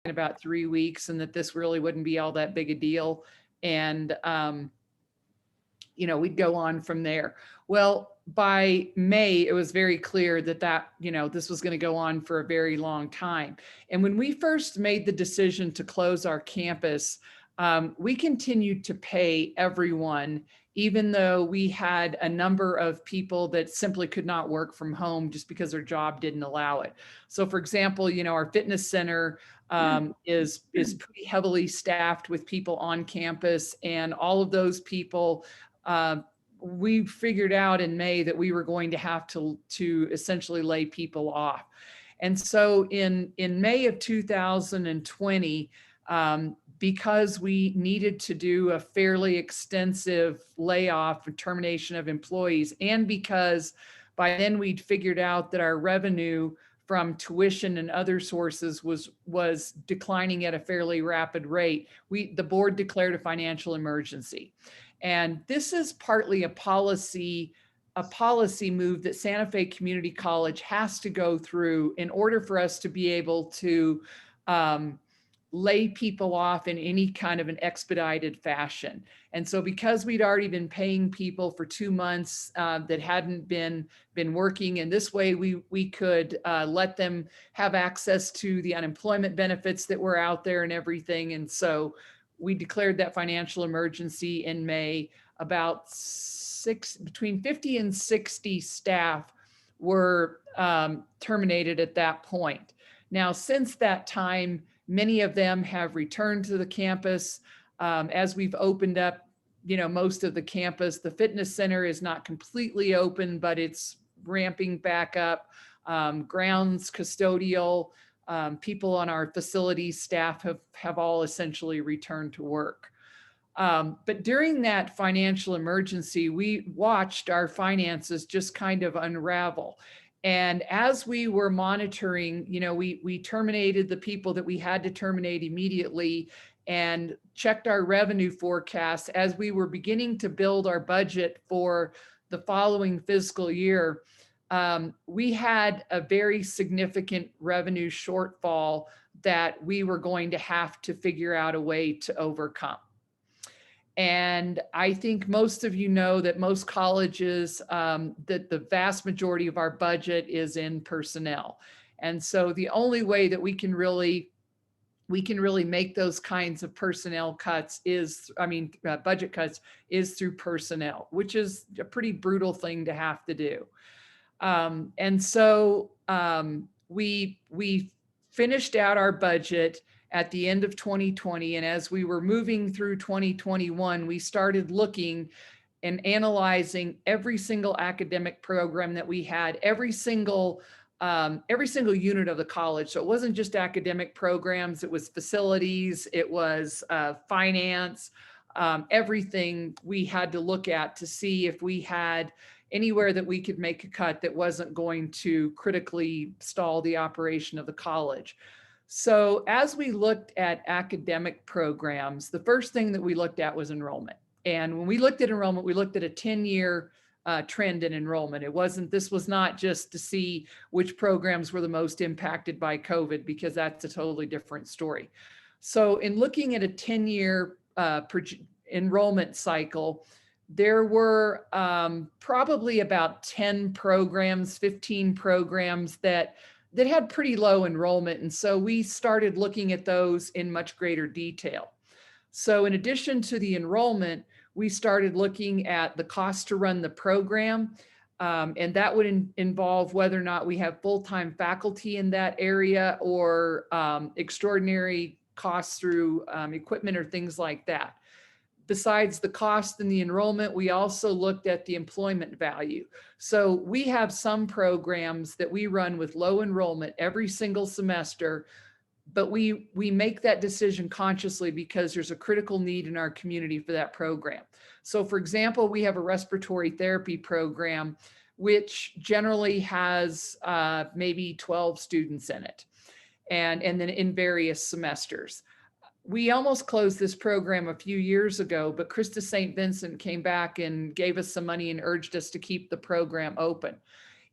about 3 weeks and that this really wouldn't be all that big a deal. And, we'd go on from there. Well, by May, it was very clear that this was going to go on for a very long time. And when we first made the decision to close our campus, we continued to pay everyone, even though we had a number of people that simply could not work from home just because their job didn't allow it. So, for example, our fitness center is pretty heavily staffed with people on campus, and all of those people, we figured out in May that we were going to have to essentially lay people off. And so in May of 2020, because we needed to do a fairly extensive layoff and termination of employees, and because by then we'd figured out that our revenue from tuition and other sources was declining at a fairly rapid rate, the board declared a financial emergency. And this is partly a policy move that Santa Fe Community College has to go through in order for us to be able to lay people off in any kind of an expedited fashion. And so because we'd already been paying people for 2 months that hadn't been working, and this way we could let them have access to the unemployment benefits that were out there and everything. And so we declared that financial emergency in May. About between 50 and 60 staff were terminated at that point. Now, since that time, many of them have returned to the campus. As we've opened up, most of the campus. The fitness center is not completely open, but it's ramping back up. Grounds, custodial, people on our facilities staff have all essentially returned to work. But during that financial emergency, we watched our finances just kind of unravel. And as we were monitoring, we terminated the people that we had to terminate immediately and checked our revenue forecasts as we were beginning to build our budget for the following fiscal year. We had a very significant revenue shortfall that we were going to have to figure out a way to overcome. And I think most of you know that most colleges, that the vast majority of our budget is in personnel. And so the only way that we can really make those kinds of personnel cuts budget cuts is through personnel, which is a pretty brutal thing to have to do. And so we finished out our budget at the end of 2020. And as we were moving through 2021, we started looking and analyzing every single academic program that we had, every single unit of the college. So it wasn't just academic programs, it was facilities, it was finance, everything we had to look at to see if we had anywhere that we could make a cut that wasn't going to critically stall the operation of the college. So as we looked at academic programs, the first thing that we looked at was enrollment. And when we looked at enrollment, we looked at a 10-year trend in enrollment. This was not just to see which programs were the most impacted by COVID, because that's a totally different story. So in looking at a 10-year enrollment cycle, there were probably about 10 programs, 15 programs that had pretty low enrollment. And so we started looking at those in much greater detail. So in addition to the enrollment, we started looking at the cost to run the program. And that would involve whether or not we have full-time faculty in that area or extraordinary costs through equipment or things like that. Besides the cost and the enrollment, we also looked at the employment value. So we have some programs that we run with low enrollment every single semester, but we make that decision consciously because there's a critical need in our community for that program. So for example, we have a respiratory therapy program, which generally has maybe 12 students in it, and then in various semesters. We almost closed this program a few years ago, but Krista St. Vincent came back and gave us some money and urged us to keep the program open.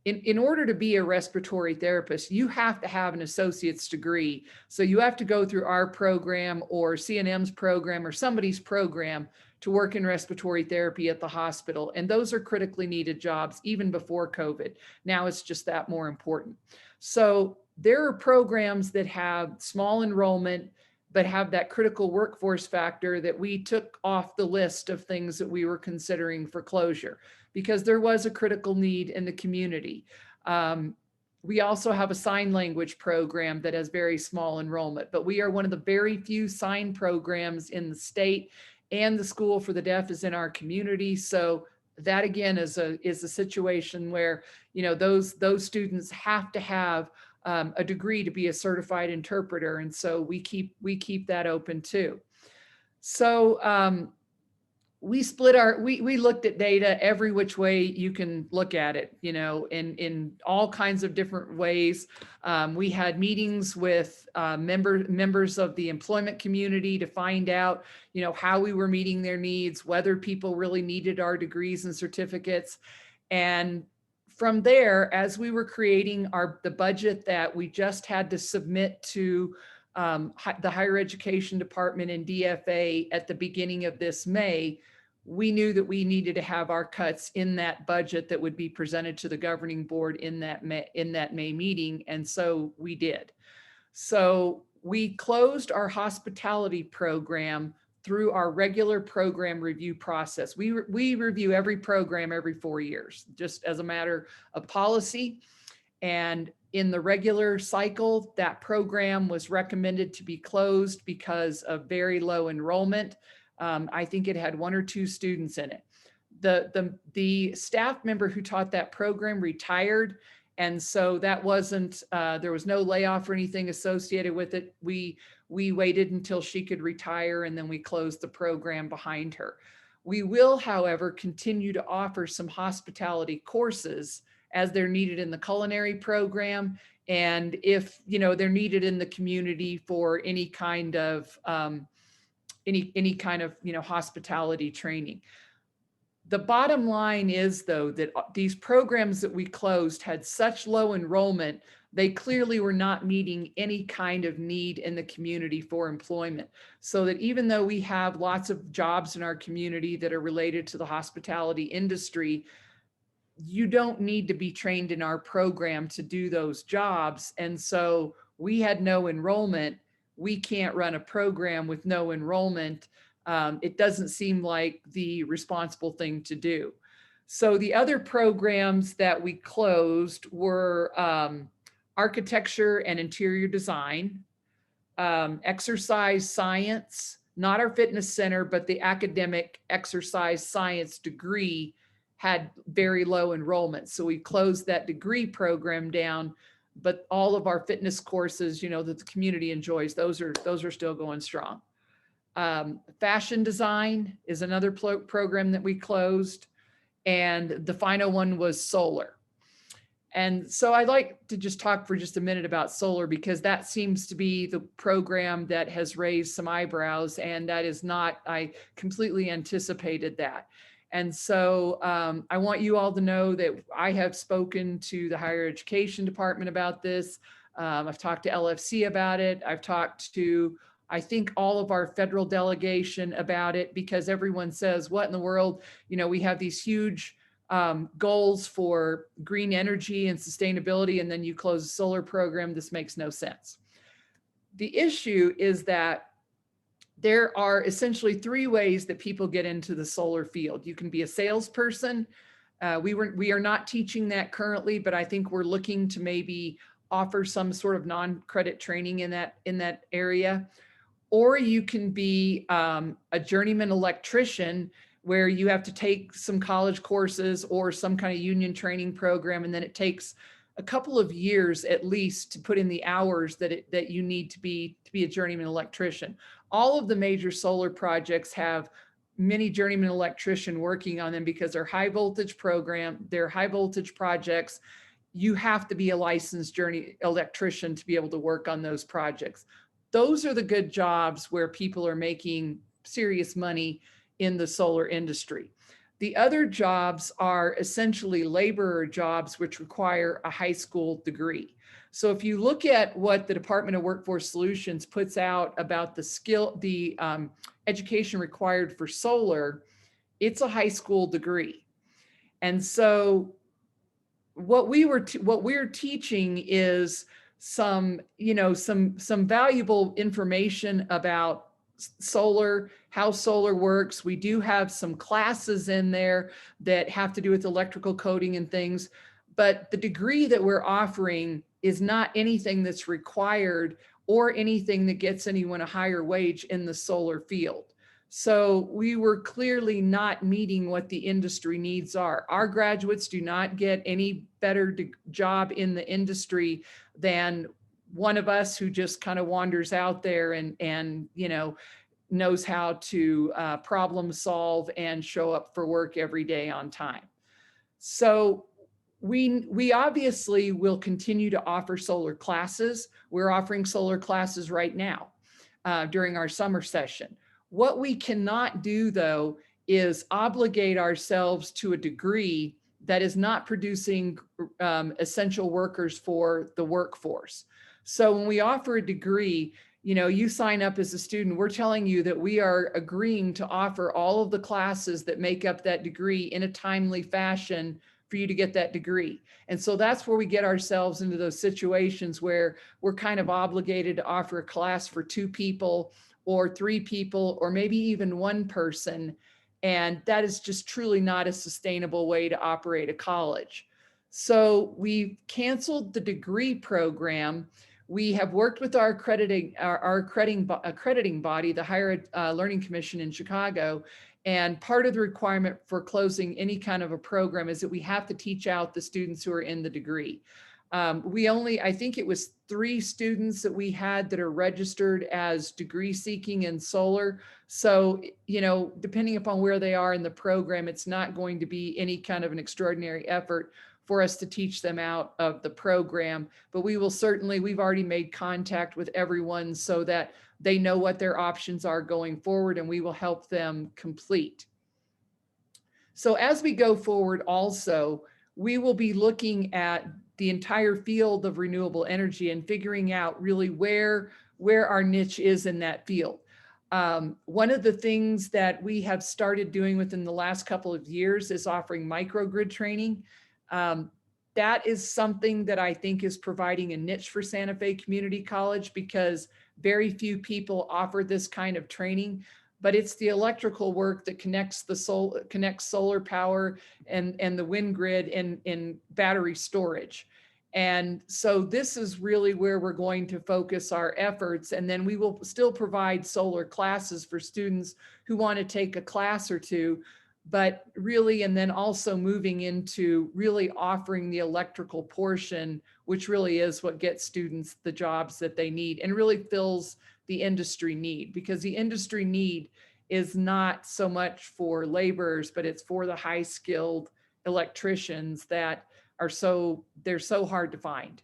in order to be a respiratory therapist, you have to have an associate's degree. So you have to go through our program or CNM's program or somebody's program to work in respiratory therapy at the hospital. And those are critically needed jobs even before COVID. Now it's just that more important. So there are programs that have small enrollment, but have that critical workforce factor that we took off the list of things that we were considering for closure, because there was a critical need in the community. We also have a sign language program that has very small enrollment, but we are one of the very few sign programs in the state, and the School for the Deaf is in our community. So that again is a situation where, you know, those students have to have a degree to be a certified interpreter. And so we keep that open too. So we looked at data every which way you can look at it, you know, in all kinds of different ways. We had meetings with members of the employment community to find out, you know, how we were meeting their needs, whether people really needed our degrees and certificates. And from there, as we were creating the budget that we just had to submit to the higher education department and DFA at the beginning of this May, we knew that we needed to have our cuts in that budget that would be presented to the governing board in that May meeting. And so we did. So we closed our hospitality program through our regular program review process. We review every program every 4 years, just as a matter of policy. And in the regular cycle, that program was recommended to be closed because of very low enrollment. I think it had 1 or 2 students in it. The staff member who taught that program retired. And so that wasn't, there was no layoff or anything associated with it. We waited until she could retire, and then we closed the program behind her. We will, however, continue to offer some hospitality courses as they're needed in the culinary program, and if, you know, they're needed in the community for any kind of you know, hospitality training. The bottom line is, though, that these programs that we closed had such low enrollment, they clearly were not meeting any kind of need in the community for employment. So that even though we have lots of jobs in our community that are related to the hospitality industry, you don't need to be trained in our program to do those jobs. And so we had no enrollment. We can't run a program with no enrollment. It doesn't seem like the responsible thing to do. So the other programs that we closed were architecture and interior design, exercise science, not our fitness center, but the academic exercise science degree had very low enrollment. So we closed that degree program down, but all of our fitness courses, you know, that the community enjoys, those are still going strong. Fashion design is another program that we closed. And the final one was solar. And so I'd like to just talk for just a minute about solar, because that seems to be the program that has raised some eyebrows, and that is not, I completely anticipated that. And so I want you all to know that I have spoken to the higher education department about this. I've talked to LFC about it. I've talked to, I think, all of our federal delegation about it, because everyone says, what in the world, you know, we have these huge goals for green energy and sustainability, and then you close a solar program. This makes no sense. The issue is that there are essentially 3 ways that people get into the solar field. You can be a salesperson. We are not teaching that currently, but I think we're looking to maybe offer some sort of non-credit training in that area. Or you can be a journeyman electrician, where you have to take some college courses or some kind of union training program, and then it takes a couple of years at least to put in the hours that you need to be a journeyman electrician. All of the major solar projects have many journeyman electrician working on them, because they're high voltage projects. You have to be a licensed electrician to be able to work on those projects. Those are the good jobs where people are making serious money in the solar industry. The other jobs are essentially laborer jobs, which require a high school degree. So if you look at what the Department of Workforce Solutions puts out about the education required for solar, it's a high school degree. And so what we're teaching is some, some valuable information about solar, how solar works. We do have some classes in there that have to do with electrical coding and things, but the degree that we're offering is not anything that's required or anything that gets anyone a higher wage in the solar field. So we were clearly not meeting what the industry needs are. Our graduates do not get any better job in the industry than one of us who just kind of wanders out there and knows how to problem solve and show up for work every day on time. So we obviously will continue to offer solar classes. We're offering solar classes right now during our summer session. What we cannot do, though, is obligate ourselves to a degree that is not producing essential workers for the workforce. So when we offer a degree, you sign up as a student, we're telling you that we are agreeing to offer all of the classes that make up that degree in a timely fashion for you to get that degree. And so that's where we get ourselves into those situations where we're kind of obligated to offer a class for 2 people or 3 people, or maybe even 1 person. And that is just truly not a sustainable way to operate a college. So we canceled the degree program. We have worked with our accrediting body, the Higher Learning Commission in Chicago. And part of the requirement for closing any kind of a program is that we have to teach out the students who are in the degree. I think it was 3 students that we had that are registered as degree seeking in solar. So, depending upon where they are in the program, it's not going to be any kind of an extraordinary effort for us to teach them out of the program. But we've already made contact with everyone so that they know what their options are going forward, and we will help them complete. So as we go forward also, we will be looking at the entire field of renewable energy and figuring out really where our niche is in that field. One of the things that we have started doing within the last couple of years is offering microgrid training. That is something that I think is providing a niche for Santa Fe Community College because very few people offer this kind of training, but it's the electrical work that connects solar power and the wind grid in battery storage. And so this is really where we're going to focus our efforts. And then we will still provide solar classes for students who want to take a class or 2, but really, and then also moving into really offering the electrical portion, which really is what gets students the jobs that they need and really fills the industry need, because the industry need is not so much for laborers, but it's for the high skilled electricians that they're so hard to find.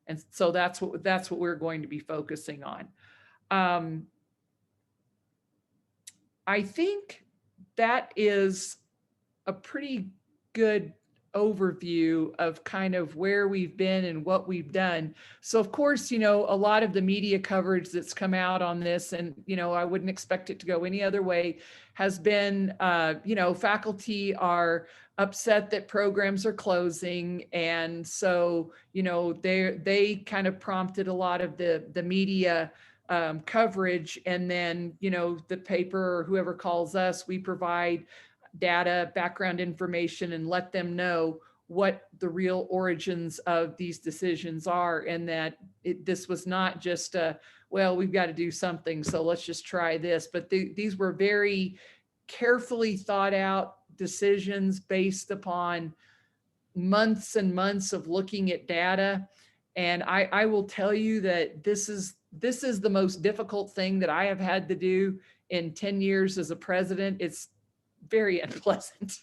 And so that's what we're going to be focusing on. I think that is a pretty good overview of kind of where we've been and what we've done. So of course, a lot of the media coverage that's come out on this, and, I wouldn't expect it to go any other way, has been, faculty are upset that programs are closing. And so, they kind of prompted a lot of the media coverage. And then, the paper or whoever calls us, we provide data, background information, and let them know what the real origins of these decisions are. And that this was not just we've got to do something, so let's just try this. But these were very carefully thought out decisions based upon months and months of looking at data. And I will tell you that this is the most difficult thing that I have had to do in 10 years as a president. It's very unpleasant.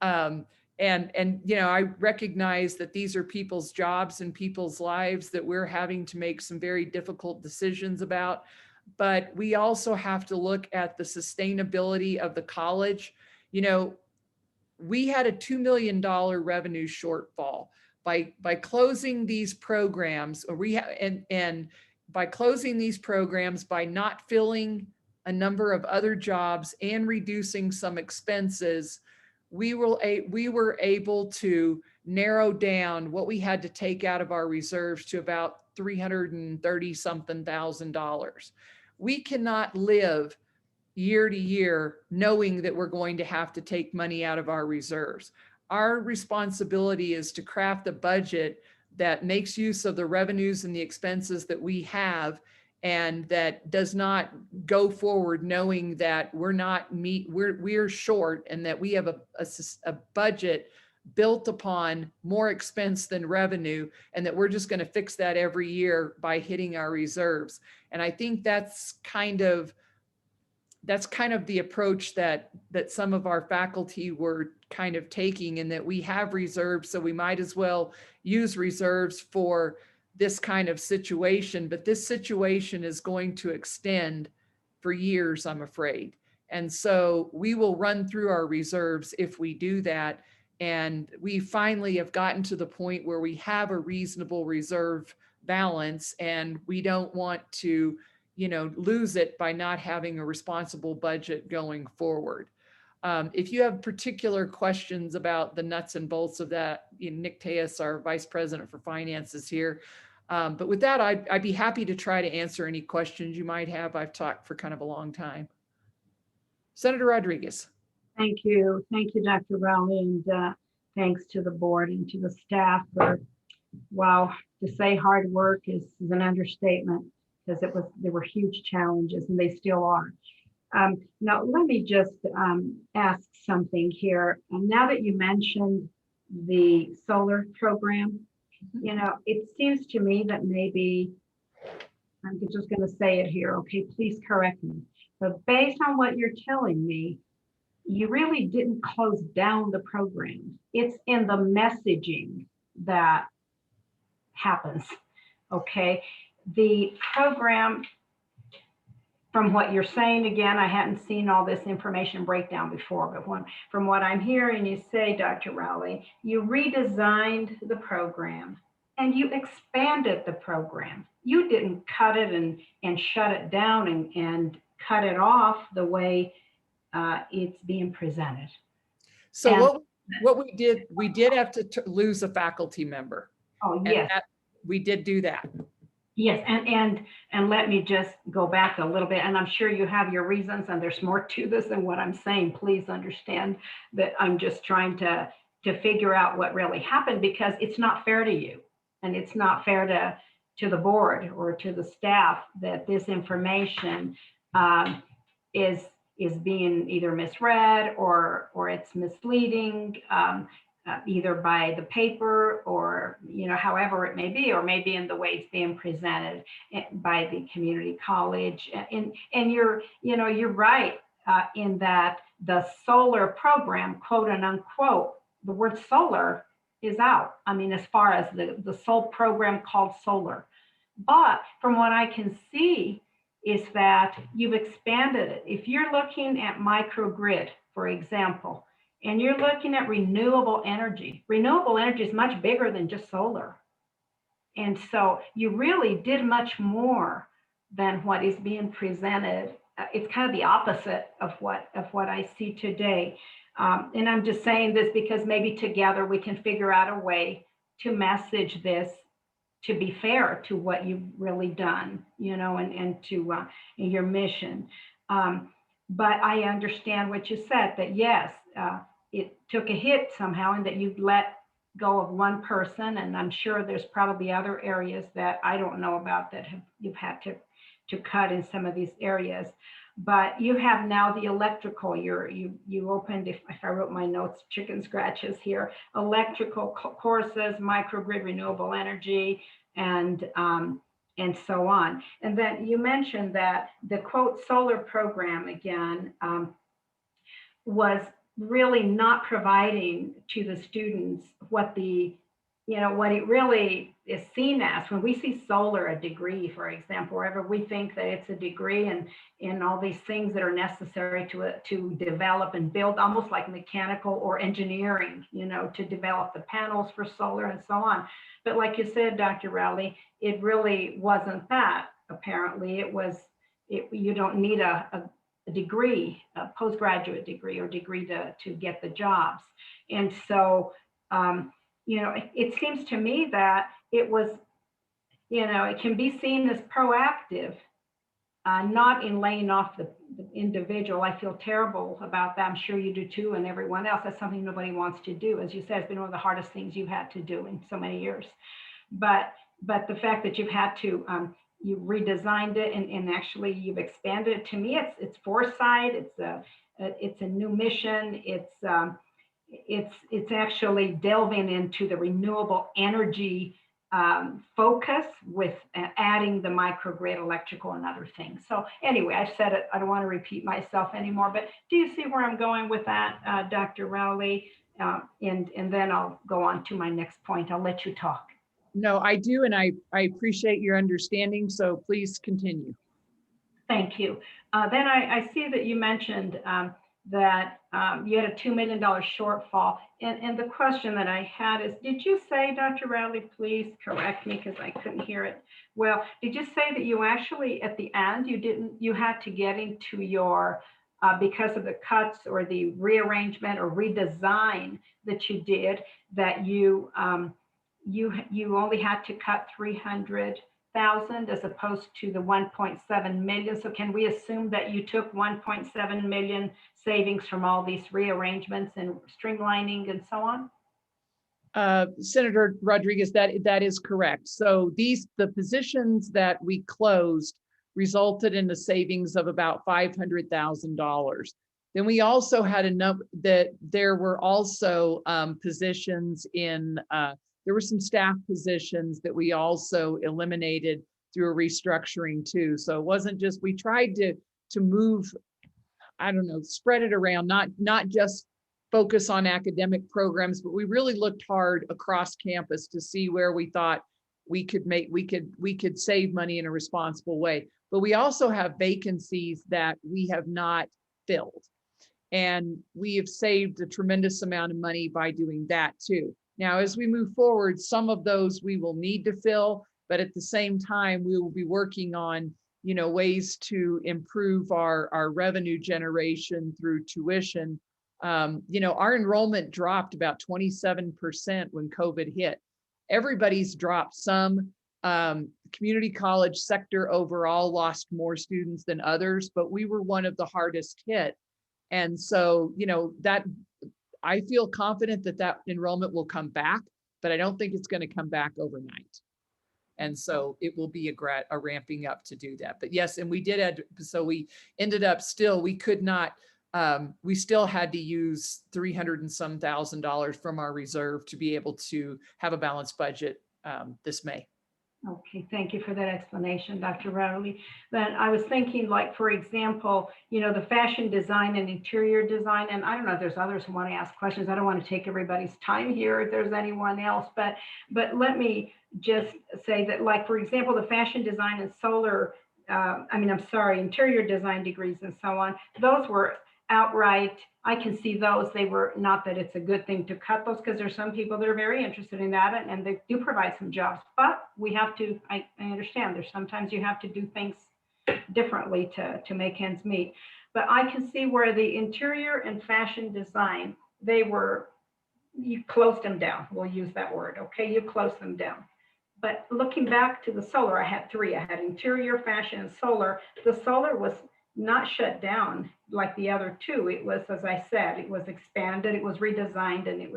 And I recognize that these are people's jobs and people's lives that we're having to make some very difficult decisions about. But we also have to look at the sustainability of the college. we had a $2 million revenue shortfall. By closing these programs, and by closing these programs, by not filling a number of other jobs and reducing some expenses, we were able to narrow down what we had to take out of our reserves to about 330 something thousand dollars. We cannot live year to year knowing that we're going to have to take money out of our reserves. Our responsibility is to craft a budget that makes use of the revenues and the expenses that we have, and that does not go forward knowing that we're short, and that we have a budget built upon more expense than revenue, and that we're just going to fix that every year by hitting our reserves. And I think that's kind of the approach that some of our faculty were kind of taking, and that we have reserves, so we might as well use reserves for this kind of situation. But this situation is going to extend for years, I'm afraid. And so we will run through our reserves if we do that. And we finally have gotten to the point where we have a reasonable reserve balance, and we don't want to, lose it by not having a responsible budget going forward. If you have particular questions about the nuts and bolts of that, Nick Tejas, our Vice President for Finance, is here. But with that, I'd be happy to try to answer any questions you might have. I've talked for kind of a long time. Senator Rodriguez. Thank you. Thank you, Dr. Rowley, and thanks to the board and to the staff for, wow, to say hard work is an understatement, because there were huge challenges, and they still are. Now, let me just ask something here. Now that you mentioned the solar program, it seems to me that maybe, I'm just going to say it here, okay, please correct me. But based on what you're telling me, you really didn't close down the program. It's in the messaging that happens, okay? The program, from what you're saying, again, I hadn't seen all this information breakdown before, but from what I'm hearing you say, Dr. Rowley, you redesigned the program and you expanded the program. You didn't cut it and shut it down and cut it off the way it's being presented. So what we did have to lose a faculty member. Oh, yes. We did do that. Yes, and let me just go back a little bit, and I'm sure you have your reasons, and there's more to this than what I'm saying. Please understand that I'm just trying to figure out what really happened, because it's not fair to you, and it's not fair to the board or to the staff that this information is being either misread or it's misleading. Either by the paper or, however it may be, or maybe in the way it's being presented by the community college. And you're right in that the solar program, quote and unquote, the word solar is out. I mean, as far as the sole program called solar. But from what I can see is that you've expanded it. If you're looking at microgrid, for example, and you're looking at renewable energy is much bigger than just solar. And so you really did much more than what is being presented. It's kind of the opposite of what I see today. And I'm just saying this because maybe together we can figure out a way to message this to be fair to what you've really done, and to your mission. But I understand what you said, that yes, it took a hit somehow, and that you've let go of one person. And I'm sure there's probably other areas that I don't know about that you've had to cut in some of these areas. But you have now the electrical, you opened, if I wrote my notes, chicken scratches here, electrical courses, microgrid, renewable energy, and so on. And then you mentioned that the quote solar program again was really not providing to the students what it really is seen as, when we see solar, a degree, for example, wherever we think that it's a degree and in all these things that are necessary to develop and build, almost like mechanical or engineering, to develop the panels for solar and so on. But like you said, Dr. Rowley, it really wasn't that. Apparently, you don't need a degree, a postgraduate degree or degree to get the jobs. And so, it seems to me that it was, it can be seen as proactive, not in laying off the individual. I feel terrible about that. I'm sure you do too, and everyone else. That's something nobody wants to do. As you said, it's been one of the hardest things you've had to do in so many years. But the fact that you've had to, you redesigned it and actually you've expanded it. To me, it's foresight. It's a new mission. It's actually delving into the renewable energy focus with adding the microgrid, electrical, and other things. So anyway, I've said it. I don't want to repeat myself anymore. But do you see where I'm going with that, Dr. Rowley? And then I'll go on to my next point. I'll let you talk. No, I do, and I appreciate your understanding, so please continue. Thank you. Then I see that you mentioned that you had a $2 million shortfall. And the question that I had is, did you say, Dr. Rowley, please correct me because I couldn't hear it well, did you say that you actually, at the end, you had to get into your, because of the cuts or the rearrangement or redesign that you did, that you only had to cut 300,000 as opposed to the 1.7 million. So can we assume that you took 1.7 million savings from all these rearrangements and streamlining and so on? Senator Rodriguez, that is correct. So the positions that we closed resulted in a savings of about $500,000. Then we also had a number that there were also positions in, there were some staff positions that we also eliminated through a restructuring too. So it wasn't just, we tried to move, I don't know, spread it around, not just focus on academic programs, but we really looked hard across campus to see where we thought we could save money in a responsible way. But we also have vacancies that we have not filled. And we have saved a tremendous amount of money by doing that too. Now, as we move forward, some of those we will need to fill, but at the same time, we will be working on, ways to improve our revenue generation through tuition. Our enrollment dropped about 27% when COVID hit. Everybody's dropped some. Community college sector overall lost more students than others, but we were one of the hardest hit. And so, that I feel confident that enrollment will come back, but I don't think it's going to come back overnight. And so it will be a ramping up to do that. But yes, and we did add, so we ended up we could not, we still had to use $300 and some thousand from our reserve to be able to have a balanced budget this May. Okay, thank you for that explanation, Dr. Rowley. Then I was thinking, like, for example, the fashion design and interior design, and I don't know if there's others who want to ask questions. I don't want to take everybody's time here if there's anyone else, but let me just say that, like, for example, the fashion design and solar, interior design degrees and so on, those were outright, I can see those, they were, not that it's a good thing to cut those, because there's some people that are very interested in that and they do provide some jobs, but we have to, I understand there's sometimes you have to do things differently to make ends meet. But I can see where the interior and fashion design, you closed them down. We'll use that word. Okay, you closed them down. But looking back to the solar, I had three. I had interior, fashion, and solar. The solar was not shut down like the other two. It was, as I said, it was expanded, it was redesigned, and it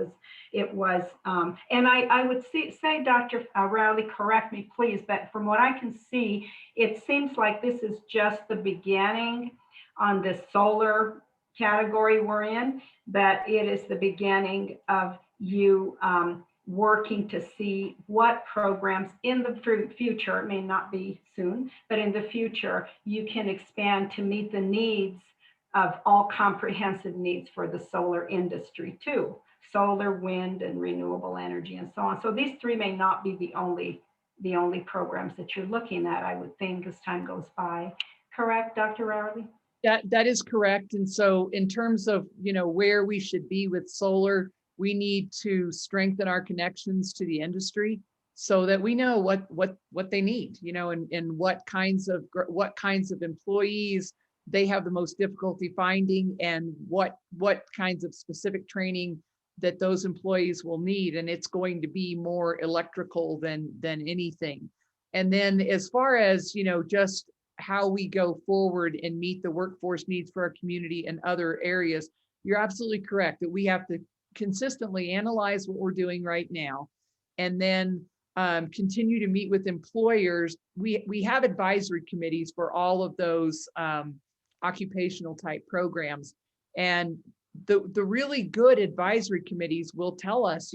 was, and I would say, Dr. Rowley, correct me, please, but from what I can see, it seems like this is just the beginning on the solar category we're in, that it is the beginning of you working to see what programs in the future, it may not be soon, but in the future, you can expand to meet the needs of all comprehensive needs for the solar industry too. solar, wind, and renewable energy, and so on. So these three may not be the only programs that you're looking at, I would think, as time goes by. Correct, Dr. Rowley? That is correct. And so in terms of, where we should be with solar, we need to strengthen our connections to the industry so that we know what they need, and what kinds of employees they have the most difficulty finding, and what kinds of specific training that those employees will need. And it's going to be more electrical than anything. And then as far as, just how we go forward and meet the workforce needs for our community and other areas, you're absolutely correct that we have to consistently analyze what we're doing right now, and then continue to meet with employers. We have advisory committees for all of those occupational type programs, and the really good advisory committees will tell us,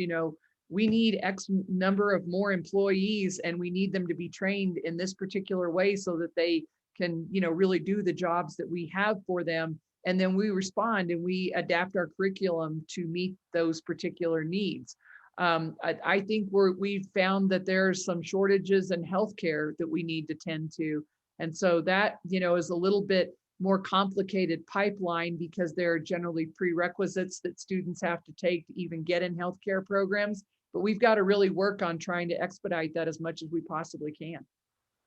we need X number of more employees, and we need them to be trained in this particular way so that they can, really do the jobs that we have for them. And then we respond and we adapt our curriculum to meet those particular needs. I think we've found that there's some shortages in healthcare that we need to tend to. And so that, is a little bit more complicated pipeline, because there are generally prerequisites that students have to take to even get in healthcare programs. But we've got to really work on trying to expedite that as much as we possibly can.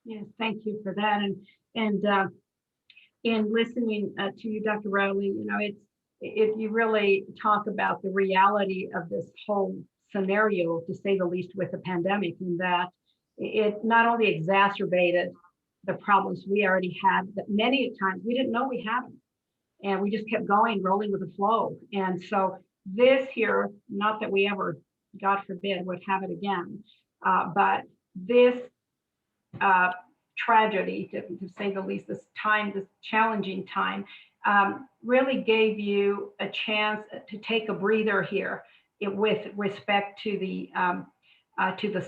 Yes, thank you for that. And in listening to you, Dr. Rowley, if you really talk about the reality of this whole scenario, to say the least, with the pandemic, and that it not only exacerbated the problems we already had, that many times we didn't know we had them, and we just kept going, rolling with the flow. And so this here, not that we ever, God forbid, would have it again, but this tragedy, to say the least, this challenging time, really gave you a chance to take a breather here with respect to the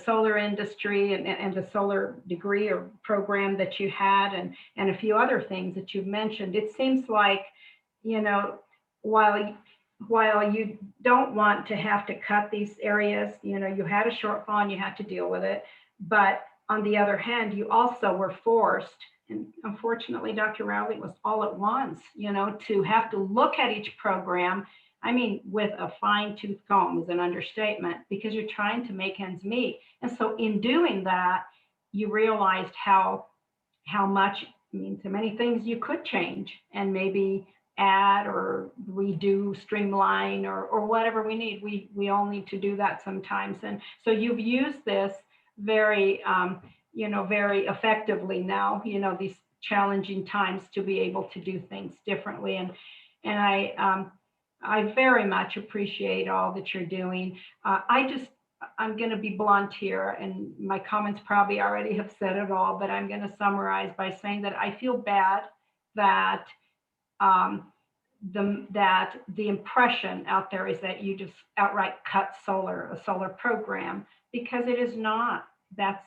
solar industry and the solar degree or program that you had, and a few other things that you've mentioned. It seems like, while you don't want to have to cut these areas, you had a shortfall and you had to deal with it. But on the other hand, you also were forced, and unfortunately, Dr. Rowley, was all at once, to have to look at each program. I mean, with a fine-tooth comb is an understatement, because you're trying to make ends meet. And so in doing that, you realized how much, so many things you could change and maybe add or redo, streamline, or whatever we need. We all need to do that sometimes. And so you've used this very, very effectively now, these challenging times, to be able to do things differently. And I very much appreciate all that you're doing. I'm going to be blunt here, and my comments probably already have said it all, but I'm going to summarize by saying that I feel bad that the impression out there is that you just outright cut a solar program, because it is not. That's,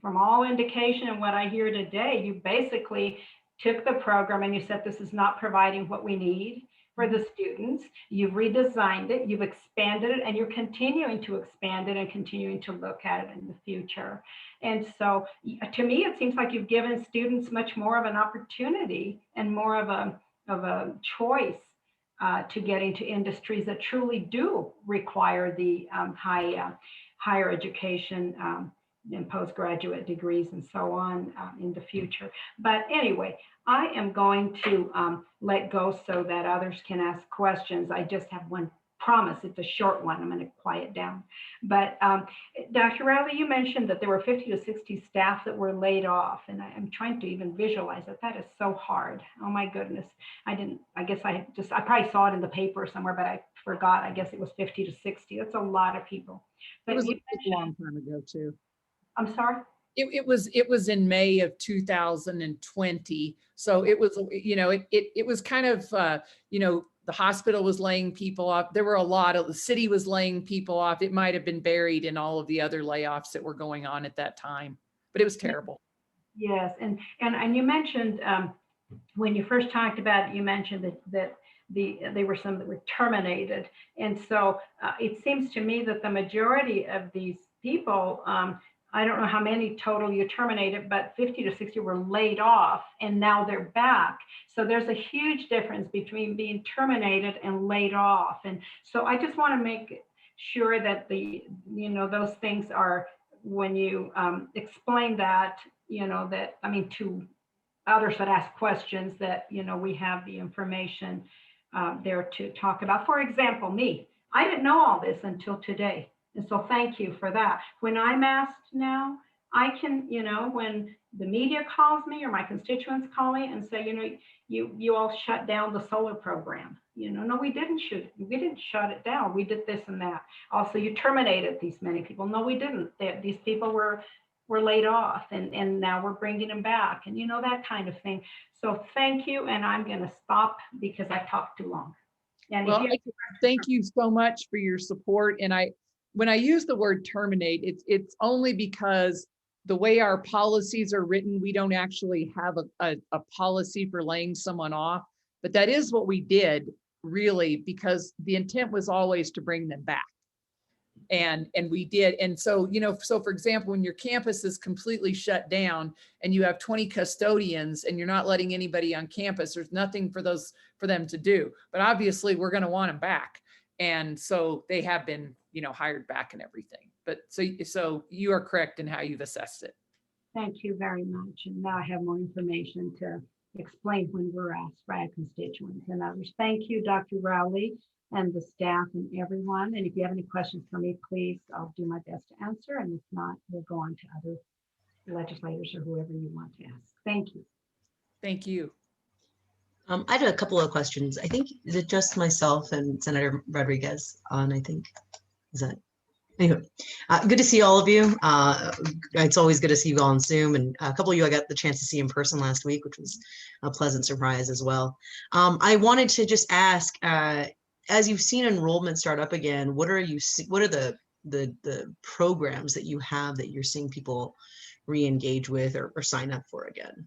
from all indication and what I hear today, you basically took the program and you said, this is not providing what we need for the students. You've redesigned it, you've expanded it, and you're continuing to expand it and continuing to look at it in the future. And so to me, it seems like you've given students much more of an opportunity and more of a choice to get into industries that truly do require the higher education and postgraduate degrees and so on in the future. But anyway, I am going to let go so that others can ask questions. I just have one promise. It's a short one. I'm going to quiet down. But Dr. Rowley, you mentioned that there were 50 to 60 staff that were laid off, and I'm trying to even visualize that. That is so hard. Oh my goodness. I probably saw it in the paper somewhere, but I forgot. I guess it was 50 to 60. That's a lot of people. But It was a long time ago too. I'm sorry? It was in May of 2020. So it was, it was kind of, the hospital was laying people off. There were the city was laying people off. It might have been buried in all of the other layoffs that were going on at that time, but it was terrible. Yes. And you mentioned, when you first talked about it, you mentioned that they were some that were terminated. And so it seems to me that the majority of these people, I don't know how many total you terminated, but 50 to 60 were laid off and now they're back. So there's a huge difference between being terminated and laid off. And so I just want to make sure that those things are, when you explain that, that, I mean, to others that ask questions, that, we have the information there to talk about. For example, me, I didn't know all this until today. And so thank you for that. When I'm asked now, I can, when the media calls me or my constituents call me and say, you all shut down the solar program. No, we didn't shut it down. We did this and that. Also, you terminated these many people. No, we didn't. These people were laid off and now we're bringing them back, and that kind of thing. So thank you. And I'm going to stop because I talked too long. And well, thank you so much for your support. And when I use the word terminate, it's only because the way our policies are written, we don't actually have a policy for laying someone off, but that is what we did, really, because the intent was always to bring them back. And we did. And so, so for example, when your campus is completely shut down and you have 20 custodians and you're not letting anybody on campus, there's nothing for them to do. But obviously we're going to want them back. And so they have been, hired back and everything. But so you are correct in how you've assessed it. Thank you very much. And now I have more information to explain when we're asked by constituents and others. Thank you, Dr. Rowley, and the staff and everyone. And if you have any questions for me, please, I'll do my best to answer. And if not, we'll go on to other legislators or whoever you want to ask. Thank you. Thank you. I had a couple of questions. I think, is it just myself and Senator Rodriguez on, I think, is that? Anyway, good to see all of you. It's always good to see you all on Zoom, and a couple of you I got the chance to see in person last week, which was a pleasant surprise as well. I wanted to just ask, as you've seen enrollment start up again, what are the programs that you have that you're seeing people re-engage with or sign up for again?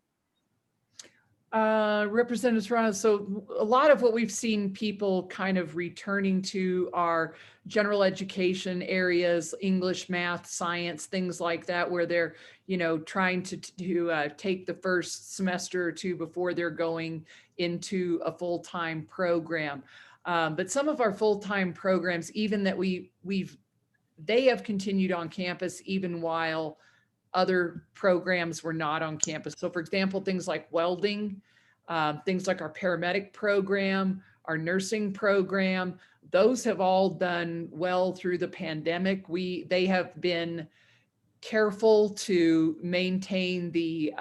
Representative Serrano, so a lot of what we've seen people kind of returning to are general education areas, English, math, science, things like that, where they're, trying to take the first semester or two before they're going into a full-time program. But some of our full-time programs, even that they have continued on campus even while other programs were not on campus. So for example, things like welding, things like our paramedic program, our nursing program, those have all done well through the pandemic. They have been careful to maintain the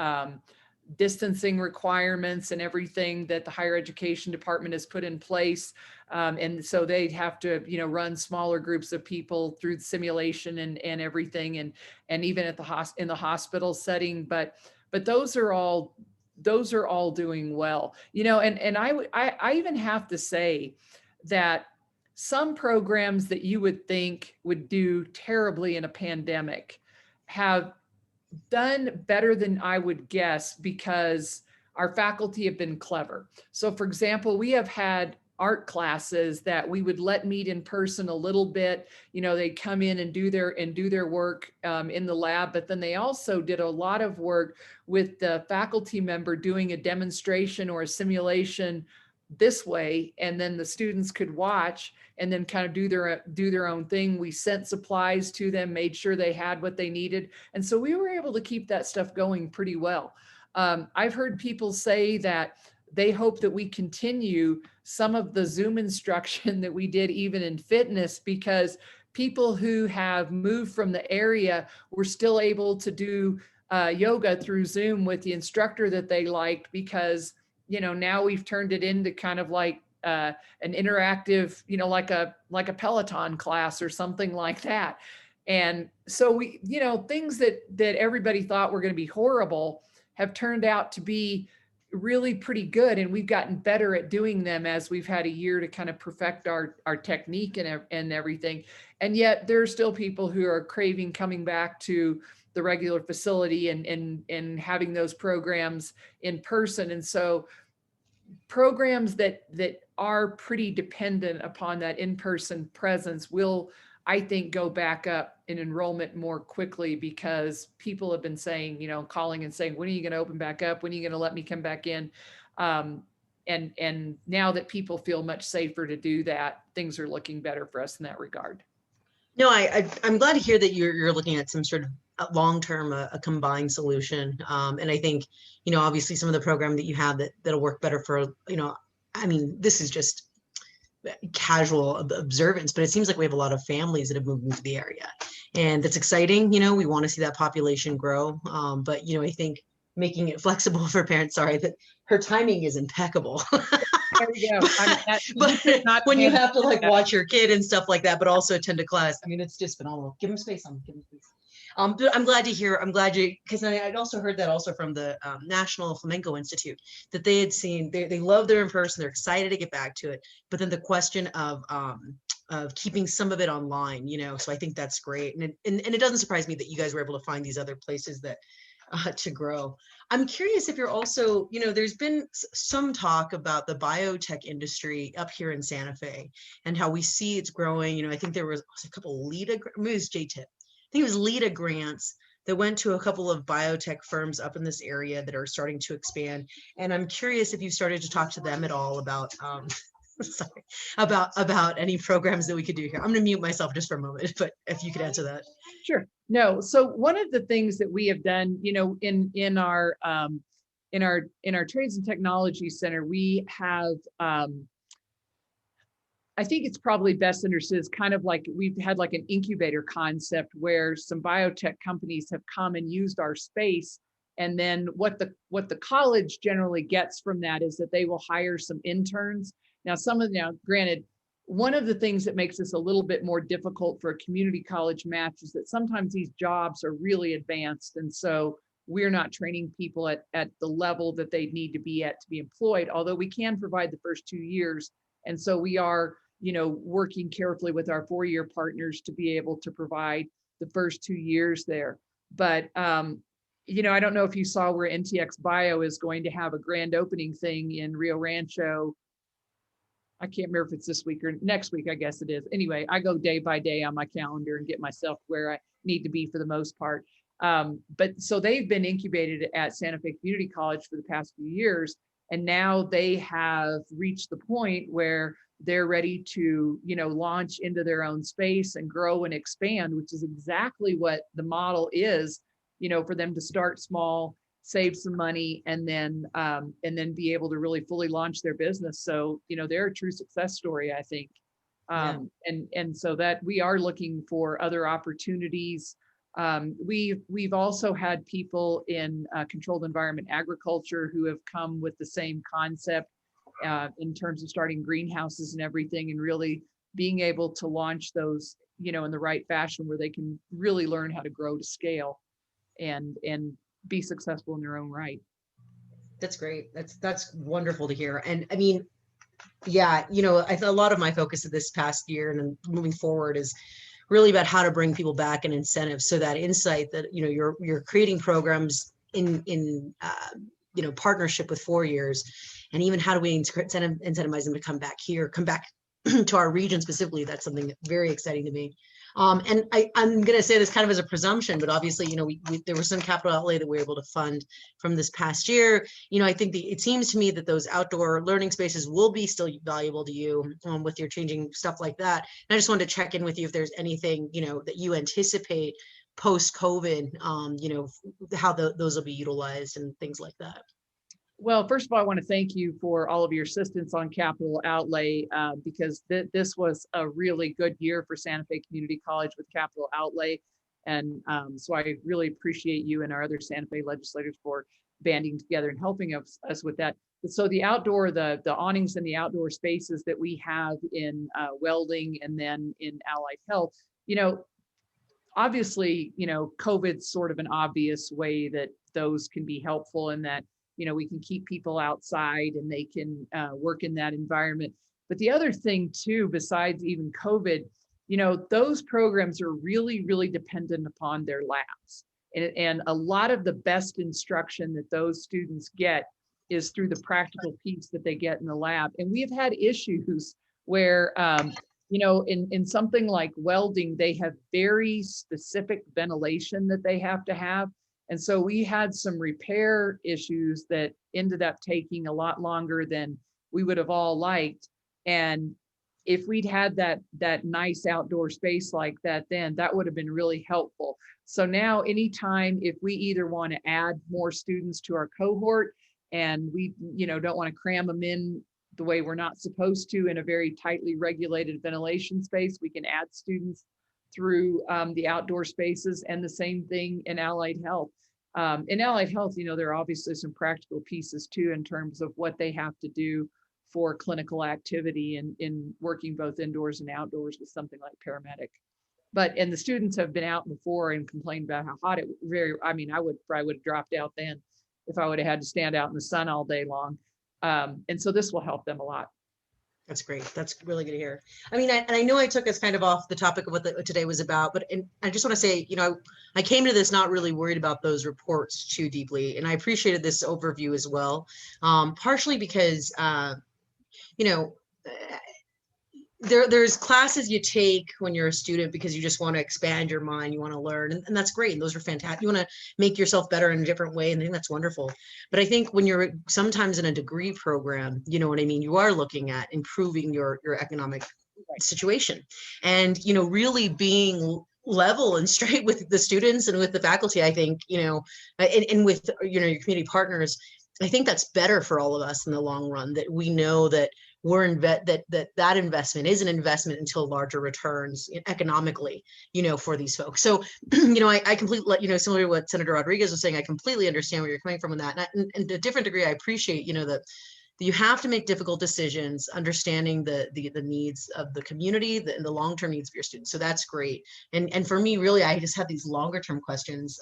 distancing requirements and everything that the higher education department has put in place. And so they have to, run smaller groups of people through simulation and everything, and even at in the hospital setting. But those are all doing well, and I even have to say that some programs that you would think would do terribly in a pandemic have done better than I would guess, because our faculty have been clever. So for example, we have had art classes that we would let meet in person a little bit. They come in and do their work in the lab, but then they also did a lot of work with the faculty member doing a demonstration or a simulation this way, and then the students could watch and then kind of do their own thing. We sent supplies to them, made sure they had what they needed. And so we were able to keep that stuff going pretty well. I've heard people say that they hope that we continue some of the Zoom instruction that we did even in fitness, because people who have moved from the area were still able to do yoga through Zoom with the instructor that they liked, because now we've turned it into kind of like an interactive, like a Peloton class or something like that. And so we, things that everybody thought were going to be horrible have turned out to be really pretty good. And we've gotten better at doing them as we've had a year to kind of perfect our technique and everything. And yet there are still people who are craving coming back to the regular facility and having those programs in person. And so programs that are pretty dependent upon that in-person presence will, I think, go back up in enrollment more quickly, because people have been saying, calling and saying, when are you going to open back up? When are you going to let me come back in? And now that people feel much safer to do that, things are looking better for us in that regard. No, I'm glad to hear that you're looking at some sort of long-term, a combined solution. And I think, obviously some of the program that you have that'll work better for, I mean, this is just casual observance, but it seems like we have a lot of families that have moved into the area, and that's exciting. We want to see that population grow. But, I think making it flexible for parents, sorry, that her timing is impeccable. There we go. But when you have to watch your kid and stuff like that, but also attend a class, I mean, it's just phenomenal. Give him space. Give him space. But I'm glad to hear. I'm glad because I'd also heard that also from the National Flamenco Institute, that they had seen, they love their in person. They're excited to get back to it. But then the question of keeping some of it online, so I think that's great. And it doesn't surprise me that you guys were able to find these other places that to grow. I'm curious if you're also, there's been some talk about the biotech industry up here in Santa Fe and how we see it's growing. I think there was a couple of LEDA, maybe it was JTIP. I think it was LEDA grants that went to a couple of biotech firms up in this area that are starting to expand. And I'm curious if you started to talk to them at all about, sorry, about any programs that we could do here. I'm going to mute myself just for a moment, but if you could answer that. Sure. No. So one of the things that we have done, in our Trades and Technology Center, we have, I think it's probably best understood as kind of like we've had like an incubator concept where some biotech companies have come and used our space. And then what the college generally gets from that is that they will hire some interns. Now, granted, one of the things that makes this a little bit more difficult for a community college match is that sometimes these jobs are really advanced. And so we're not training people at the level that they need to be at to be employed, although we can provide the first 2 years. And so we are, working carefully with our 4-year partners to be able to provide the first 2 years there. But, I don't know if you saw where NTX Bio is going to have a grand opening thing in Rio Rancho. I can't remember if it's this week or next week, I guess it is. Anyway, I go day by day on my calendar and get myself where I need to be for the most part. But so they've been incubated at Santa Fe Community College for the past few years. And now they have reached the point where they're ready to, launch into their own space and grow and expand, which is exactly what the model is, for them to start small, save some money, and then be able to really fully launch their business. So, they're a true success story, I think. And so that we are looking for other opportunities. We've also had people in controlled environment agriculture who have come with the same concept in terms of starting greenhouses and everything, and really being able to launch those, in the right fashion where they can really learn how to grow to scale and be successful in their own right. That's great. That's wonderful to hear. And I mean, yeah, a lot of my focus of this past year and moving forward is really about how to bring people back and incentives. So that insight that, you're creating programs in partnership with 4 years, and even how do we incentivize them to come back to our region specifically. That's something that's very exciting to me. And I'm going to say this kind of as a presumption, but obviously, there was some capital outlay that we were able to fund from this past year. I think it seems to me that those outdoor learning spaces will be still valuable to you with your changing stuff like that. And I just wanted to check in with you if there's anything, that you anticipate post-COVID, how those will be utilized and things like that. Well, first of all, I want to thank you for all of your assistance on capital outlay, because this was a really good year for Santa Fe Community College with capital outlay. And so I really appreciate you and our other Santa Fe legislators for banding together and helping us with that. So the awnings and the outdoor spaces that we have in welding and then in allied health, obviously, COVID's sort of an obvious way that those can be helpful, in that we can keep people outside and they can work in that environment. But the other thing too, besides even COVID, those programs are really, really dependent upon their labs. And a lot of the best instruction that those students get is through the practical piece that they get in the lab. And we've had issues where, in something like welding, they have very specific ventilation that they have to have. And so we had some repair issues that ended up taking a lot longer than we would have all liked. And if we'd had that nice outdoor space like that, then that would have been really helpful. So now anytime if we either want to add more students to our cohort and we, don't want to cram them in the way we're not supposed to in a very tightly regulated ventilation space, we can add students through the outdoor spaces, and the same thing in allied health. In allied health, there are obviously some practical pieces too in terms of what they have to do for clinical activity and in working both indoors and outdoors with something like paramedic. And the students have been out before and complained about how hot it I would probably have dropped out then if I would have had to stand out in the sun all day long. And so this will help them a lot. That's great. That's really good to hear. I know I took us kind of off the topic of what today was about, but I just want to say, I came to this not really worried about those reports too deeply, and I appreciated this overview as well, partially because, there's classes you take when you're a student because you just want to expand your mind, you want to learn, and that's great. And those are fantastic. You want to make yourself better in a different way, and I think that's wonderful. But I think when you're sometimes in a degree program, you know what I mean, you are looking at improving your economic situation, and really being level and straight with the students and with the faculty. I think and with your community partners. I think that's better for all of us in the long run, that we know that we're that investment is an investment until larger returns economically, for these folks. So, I completely, similar to what Senator Rodriguez was saying, I completely understand where you're coming from in that. And to a different degree, I appreciate, that you have to make difficult decisions, understanding the needs of the community, the long-term needs of your students. So that's great. And for me, really, I just have these longer-term questions.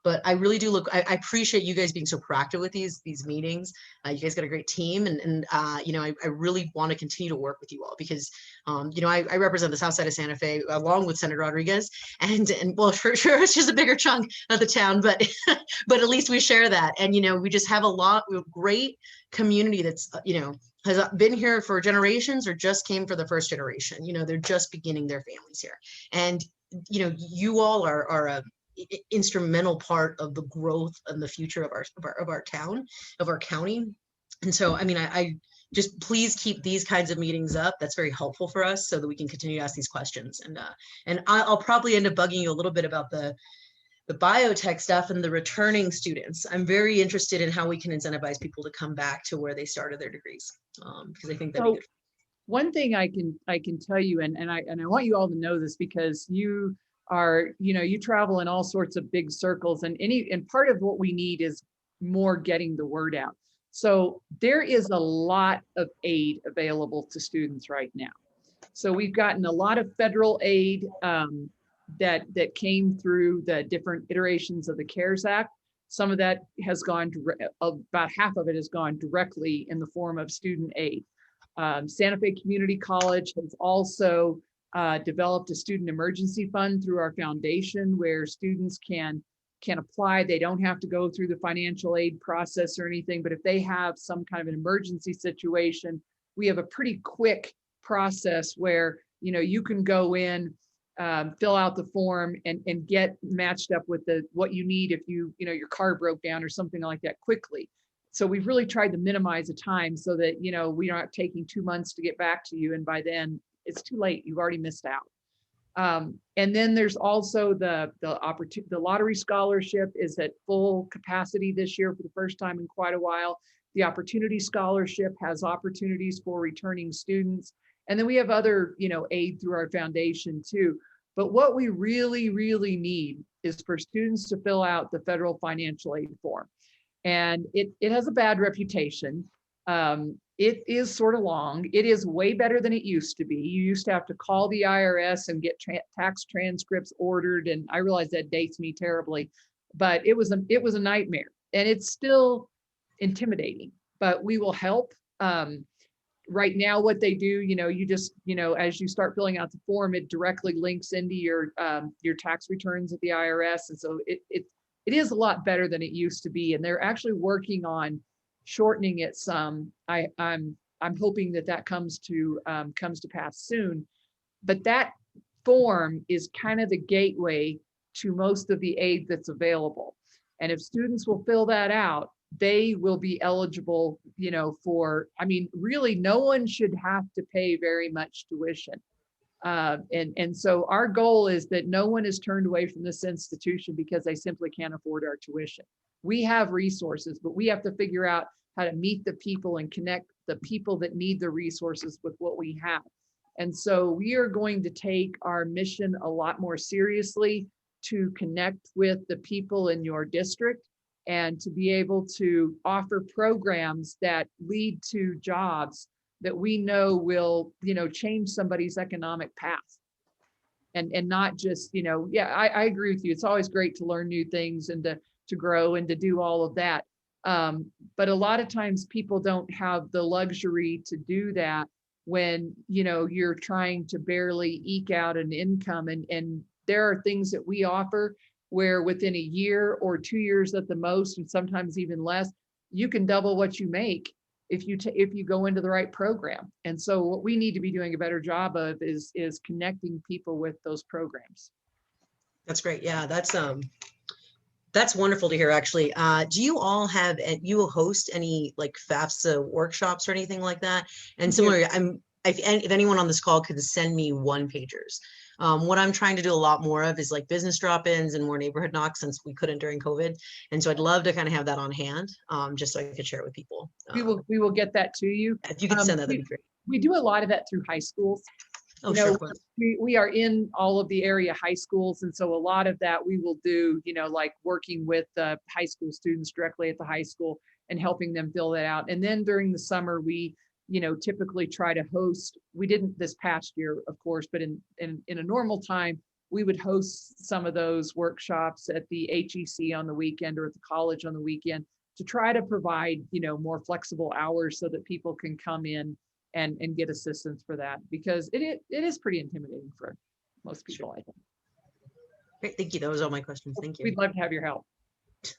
But I really do I appreciate you guys being so proactive with these meetings. You guys got a great team, and I really want to continue to work with you all because, I represent the South Side of Santa Fe along with Senator Rodriguez, and well, for sure, it's just a bigger chunk of the town, but but at least we share that, and we just have a lot of great community that's has been here for generations or just came for the first generation. They're just beginning their families here, and you all are a instrumental part of the growth and the future of our town, of our county. And so I just please keep these kinds of meetings up. That's very helpful for us so that we can continue to ask these questions. And I'll probably end up bugging you a little bit about the biotech stuff and the returning students. I'm very interested in how we can incentivize people to come back to where they started their degrees, because I think that'd be good. One thing I can tell you, and I want you all to know this because you are, you travel in all sorts of big circles, and part of what we need is more getting the word out. So there is a lot of aid available to students right now. So we've gotten a lot of federal aid that came through the different iterations of the CARES Act. Some of that has gone, about half of it has gone directly in the form of student aid. Santa Fe Community College has also developed a student emergency fund through our foundation where students can apply. They don't have to go through the financial aid process or anything, but if they have some kind of an emergency situation, we have a pretty quick process where you can go in, fill out the form and get matched up with what you need if your car broke down or something like that quickly. So we've really tried to minimize the time so that we're not taking 2 months to get back to you, and by then it's too late. You've already missed out. And then there's also the lottery scholarship is at full capacity this year for the first time in quite a while. The Opportunity Scholarship has opportunities for returning students. And then we have other, aid through our foundation too. But what we really, really need is for students to fill out the federal financial aid form. And it has a bad reputation. It is sort of long. It is way better than it used to be. You used to have to call the IRS and get tax transcripts ordered. And I realize that dates me terribly, but it was a nightmare, and it's still intimidating, but we will help. Right now, what they do, you just, as you start filling out the form, it directly links into your tax returns at the IRS. And so it is a lot better than it used to be. And they're actually working on shortening it some. I'm hoping that that comes to pass soon. But that form is kind of the gateway to most of the aid that's available. And if students will fill that out, they will be eligible, for, I mean, really, no one should have to pay very much tuition. And so our goal is that no one is turned away from this institution because they simply can't afford our tuition. We have resources, but we have to figure out how to meet the people and connect the people that need the resources with what we have. And so we are going to take our mission a lot more seriously to connect with the people in your district and to be able to offer programs that lead to jobs that we know will, change somebody's economic path. And not just, I agree with you. It's always great to learn new things and to grow and to do all of that. But a lot of times people don't have the luxury to do that when, you're trying to barely eke out an income. And there are things that we offer where within a year or 2 years at the most, and sometimes even less, you can double what you make if you go into the right program. And so what we need to be doing a better job of is connecting people with those programs. That's great. Yeah, that's wonderful to hear, actually. Do you all have, you will host any like FAFSA workshops or anything like that? And similarly, if anyone on this call could send me one pagers. What I'm trying to do a lot more of is like business drop-ins and more neighborhood knocks, since we couldn't during COVID. And so I'd love to kind of have that on hand, just so I could share it with people. We will get that to you. If you could send that, that'd be great. We do a lot of that through high schools. Oh, sure. We are in all of the area high schools. And so a lot of that we will do, like working with the high school students directly at the high school and helping them fill that out. And then during the summer, we, typically try to host, we didn't this past year, of course, but in a normal time, we would host some of those workshops at the HEC on the weekend or at the college on the weekend to try to provide, more flexible hours so that people can come in and get assistance for that, because it is pretty intimidating for most people, I think. Great, thank you. That was all my questions. Thank you. We'd love to have your help.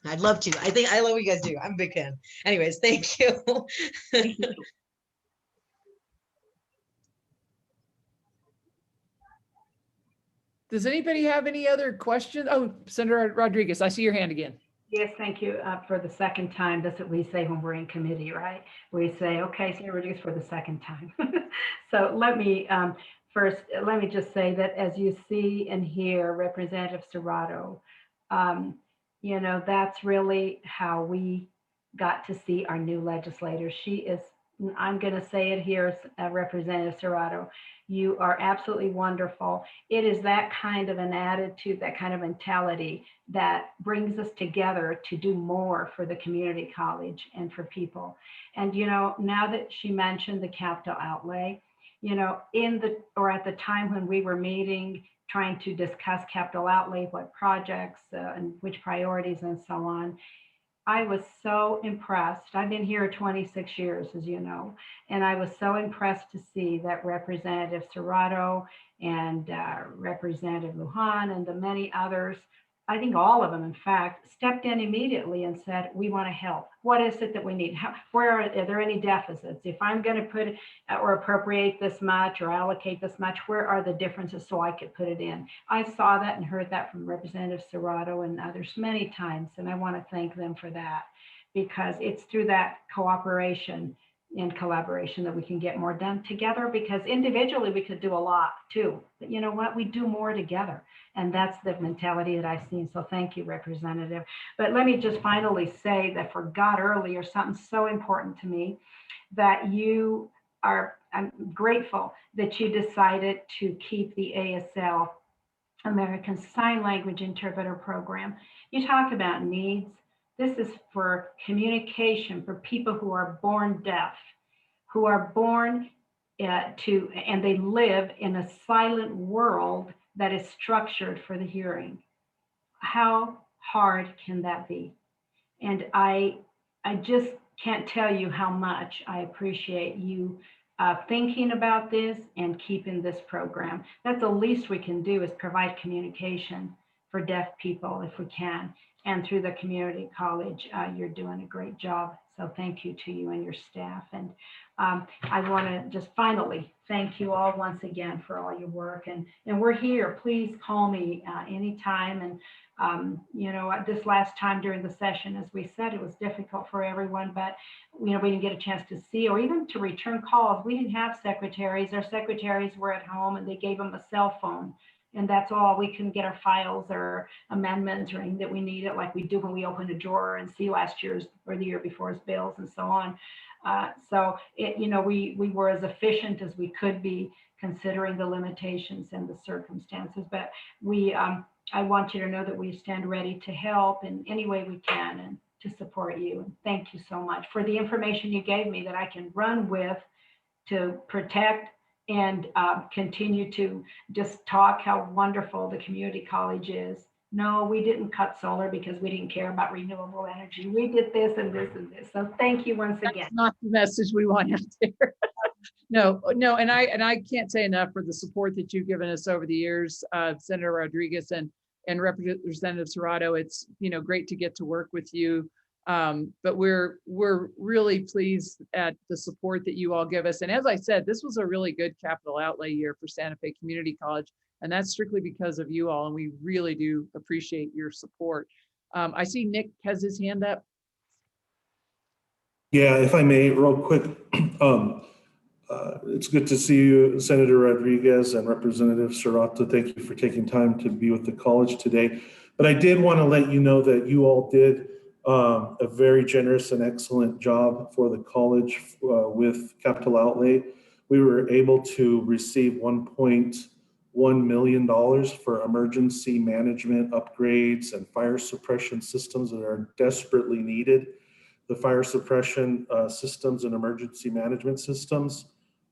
I'd love to. I love what you guys do. I'm a big fan. Anyways, thank you. Thank you. Does anybody have any other questions? Oh, Senator Rodriguez, I see your hand again. Yes, thank you. For the second time, that's what we say when we're in committee, right? We say, okay, Senator Rodriguez, for the second time. So let me first, let me just say that as you see and hear Representative Serrato, that's really how we got to see our new legislator. She is, I'm going to say it here, Representative Serrato, you are absolutely wonderful. It is that kind of an attitude, that kind of mentality that brings us together to do more for the community college and for people. And, now that she mentioned the capital outlay, at the time when we were meeting, trying to discuss capital outlay, what projects and which priorities and so on, I was so impressed. I've been here 26 years, as you know, and I was so impressed to see that Representative Serrato and Representative Lujan and the many others, I think all of them, in fact, stepped in immediately and said, we want to help. What is it that we need? Where are there any deficits? If I'm going to put or appropriate this much or allocate this much, where are the differences so I could put it in? I saw that and heard that from Representative Serrato and others many times, and I want to thank them for that, because it's through that cooperation and collaboration that we can get more done together, because individually we could do a lot too. But you know what? We do more together. And that's the mentality that I've seen. So thank you, Representative. But let me just finally say that I forgot earlier something so important to me, that I'm grateful that you decided to keep the ASL, American Sign Language Interpreter Program. You talk about needs. This is for communication for people who are born deaf, who are born and they live in a silent world that is structured for the hearing. How hard can that be? And I just can't tell you how much I appreciate you thinking about this and keeping this program. That's the least we can do, is provide communication for deaf people if we can. And through the community college, you're doing a great job. So thank you to you and your staff. And I want to just finally thank you all once again for all your work. And we're here. Please call me anytime. And this last time during the session, as we said, it was difficult for everyone, but we didn't get a chance to see or even to return calls. We didn't have secretaries. Our secretaries were at home and they gave them a cell phone. And that's all. We couldn't get our files or amendments or anything that we needed, like we do when we open a drawer and see last year's or the year before's bills and so on. We were as efficient as we could be considering the limitations and the circumstances. But I want you to know that we stand ready to help in any way we can and to support you. And thank you so much for the information you gave me that I can run with to protect and continue to just talk how wonderful the community college is. No, we didn't cut solar because we didn't care about renewable energy. We did this and this and this. So thank you once again. That's not the message we want out there. No, and I can't say enough for the support that you've given us over the years, Senator Rodriguez and Representative Serrato. It's great to get to work with you. But we're really pleased at the support that you all give us. And as I said, this was a really good capital outlay year for Santa Fe Community College. And that's strictly because of you all. And we really do appreciate your support. I see Nick has his hand up. Yeah, if I may, real quick. It's good to see you, Senator Rodriguez and Representative Serrato. Thank you for taking time to be with the college today. But I did want to let you know that you all did a very generous and excellent job for the college with capital outlay. We were able to receive $1.1 million for emergency management upgrades and fire suppression systems that are desperately needed. The fire suppression systems and emergency management systems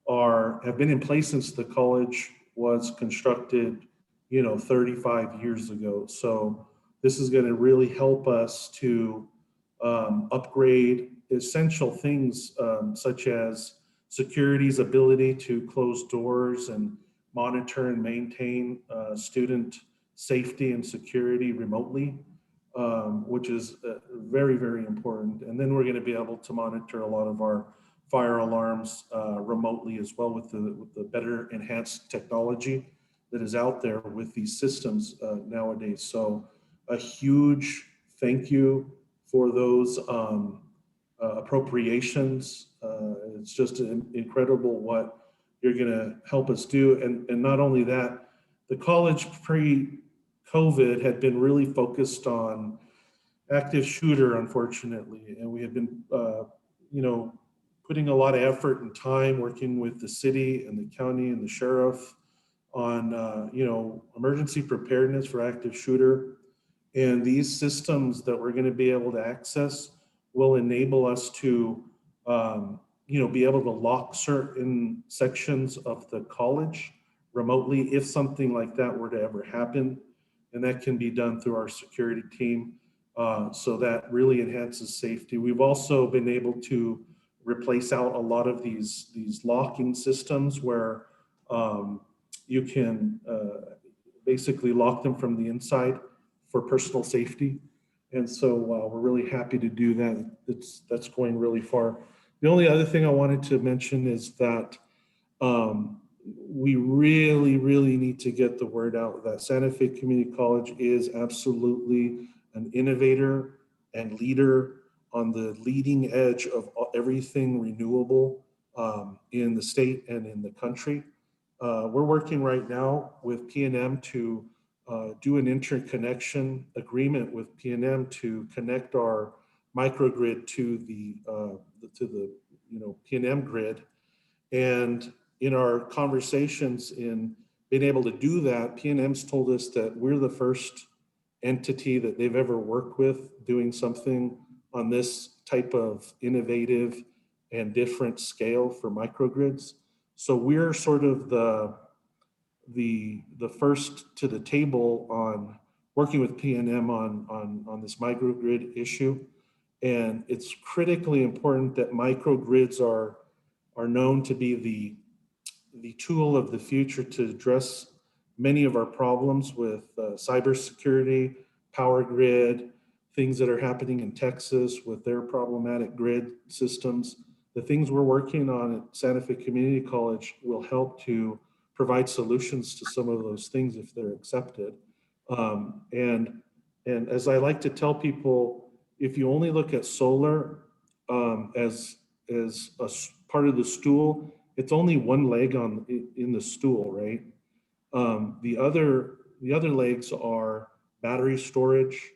have been in place since the college was constructed, 35 years ago. So this is going to really help us to upgrade essential things such as security's ability to close doors and monitor and maintain student safety and security remotely, which is very, very important. And then we're going to be able to monitor a lot of our fire alarms remotely as well with the better enhanced technology that is out there with these systems nowadays. So a huge thank you for those appropriations. It's just incredible what you're going to help us do. And not only that, the college pre-COVID had been really focused on active shooter, unfortunately. And we have been, putting a lot of effort and time working with the city and the county and the sheriff on, emergency preparedness for active shooter. And these systems that we're going to be able to access will enable us to, be able to lock certain sections of the college remotely if something like that were to ever happen. And that can be done through our security team. So that really enhances safety. We've also been able to replace out a lot of these locking systems where you can basically lock them from the inside for personal safety. And so we're really happy to do that. That's going really far. The only other thing I wanted to mention is that we really, really need to get the word out that Santa Fe Community College is absolutely an innovator and leader on the leading edge of everything renewable in the state and in the country. We're working right now with P&M to do an interconnection agreement with P&M to connect our microgrid to the P&M grid. And in our conversations in being able to do that, P&M's told us that we're the first entity that they've ever worked with doing something on this type of innovative and different scale for microgrids. So we're sort of the first to the table on working with P&M on this microgrid issue. And it's critically important that microgrids are known to be the tool of the future to address many of our problems with cybersecurity, power grid, things that are happening in Texas with their problematic grid systems. The things we're working on at Santa Fe Community College will help to provide solutions to some of those things if they're accepted. And as I like to tell people, if you only look at solar as a part of the stool, it's only one leg in the stool, right? The other legs are battery storage,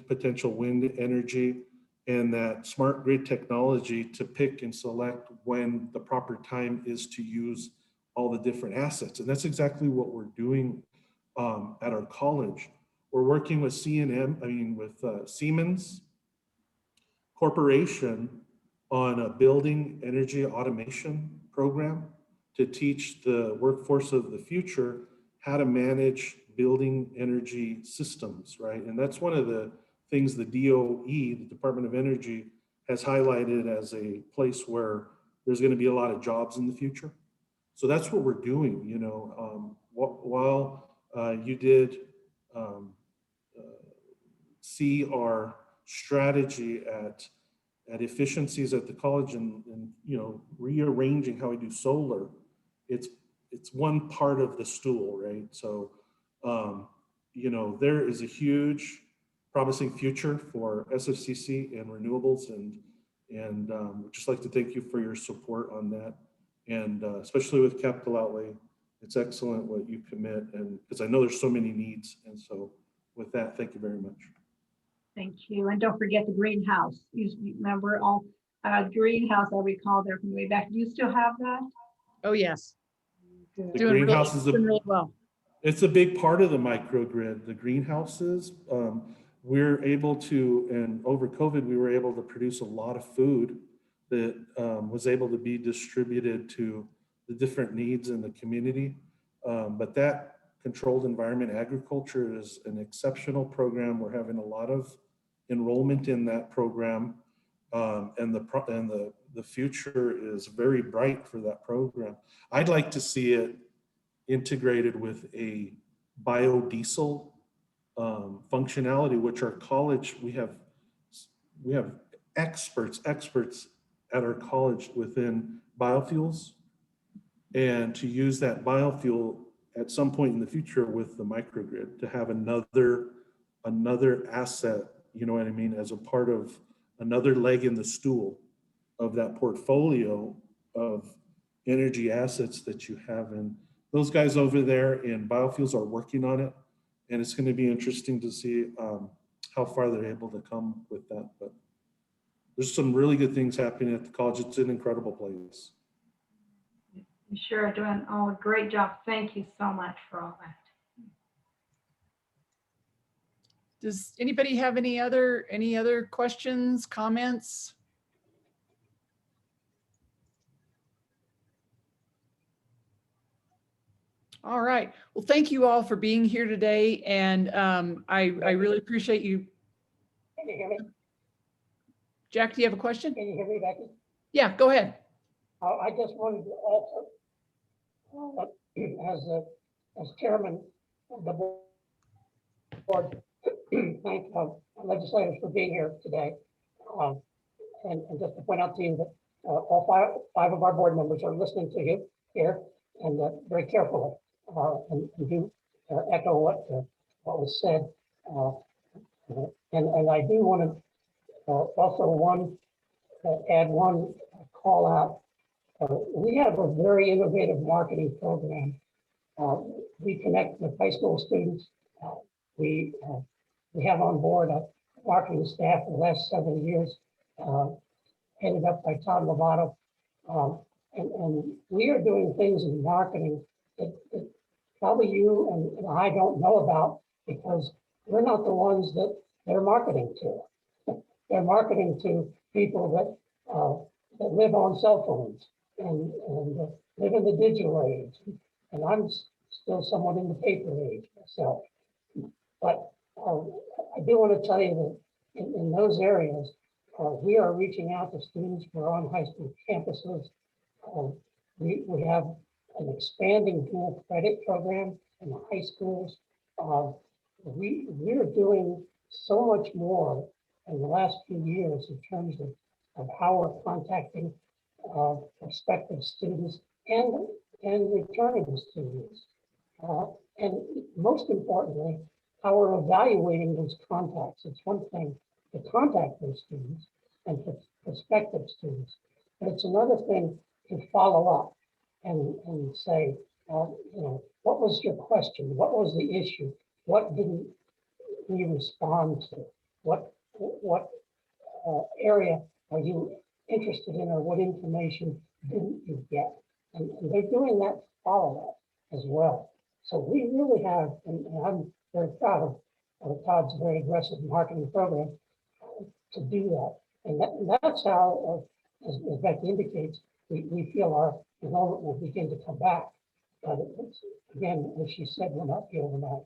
potential wind energy, and that smart grid technology to pick and select when the proper time is to use all the different assets. And that's exactly what we're doing at our college. We're working with Siemens Corporation on a building energy automation program to teach the workforce of the future how to manage building energy systems, right? And that's one of the things the DOE, the Department of Energy, has highlighted as a place where there's going to be a lot of jobs in the future. So that's what we're doing, you know. While you did see our strategy at efficiencies at the college and you know, rearranging how we do solar, it's one part of the stool, right? So you know, there is a huge promising future for SFCC and renewables, and we'd just like to thank you for your support on that, and especially with capital outlay. It's excellent what you commit, and because I know there's so many needs, and so with that, thank you very much. Thank you. And don't forget the greenhouse. You remember all greenhouse I recall there from way back. Do you still have that? Oh, yes. The greenhouse is doing really well. It's a big part of the microgrid, the greenhouses. We're able to, and over COVID, we were able to produce a lot of food that was able to be distributed to the different needs in the community. But that controlled environment agriculture is an exceptional program. We're having a lot of enrollment in that program, and the future is very bright for that program. I'd like to see it integrated with a biodiesel functionality, which our college, we have experts at our college within biofuels, and to use that biofuel at some point in the future with the microgrid to have another asset, you know what I mean, as a part of another leg in the stool of that portfolio of energy assets that you have. And those guys over there in biofuels are working on it, and it's going to be interesting to see how far they're able to come with that. But there's some really good things happening at the college. It's an incredible place. You sure are doing all a great job. Thank you so much for all that. Does anybody have any other questions, comments? All right. Well, thank you all for being here today, and I really appreciate you. Can you hear me? Jack, do you have a question? Can you hear me, Becky? Yeah, go ahead. I just wanted to also, as chairman of the board, thank legislators for being here today, and just to point out to you that all five of our board members are listening to you here, and very carefully, and do echo what was said, and I do want to also add one call out. We have a very innovative marketing program. We connect with high school students. We have on board a marketing staff for the last several years, headed up by Todd Lovato. And we are doing things in marketing that probably you and I don't know about, because we're not the ones that they're marketing to. They're marketing to people that live on cell phones and live in the digital age. And I'm still somewhat in the paper age myself. But I do want to tell you that in those areas, we are reaching out to students who are on high school campuses. We have an expanding dual credit program in the high schools. We're doing so much more in the last few years in terms of how we're contacting prospective students and returning students. And most importantly, how we're evaluating those contacts. It's one thing to contact those students and prospective students, but it's another thing to follow up and say, what was your question? What was the issue? What didn't we respond to? What area are you interested in, or what information didn't you get? And they're doing that follow-up as well. So we really have, and I'm very proud of Todd's very aggressive marketing program to do that. And that's how, as Becky indicates, we feel our enrollment will begin to come back. But again, as she said, will not be overnight.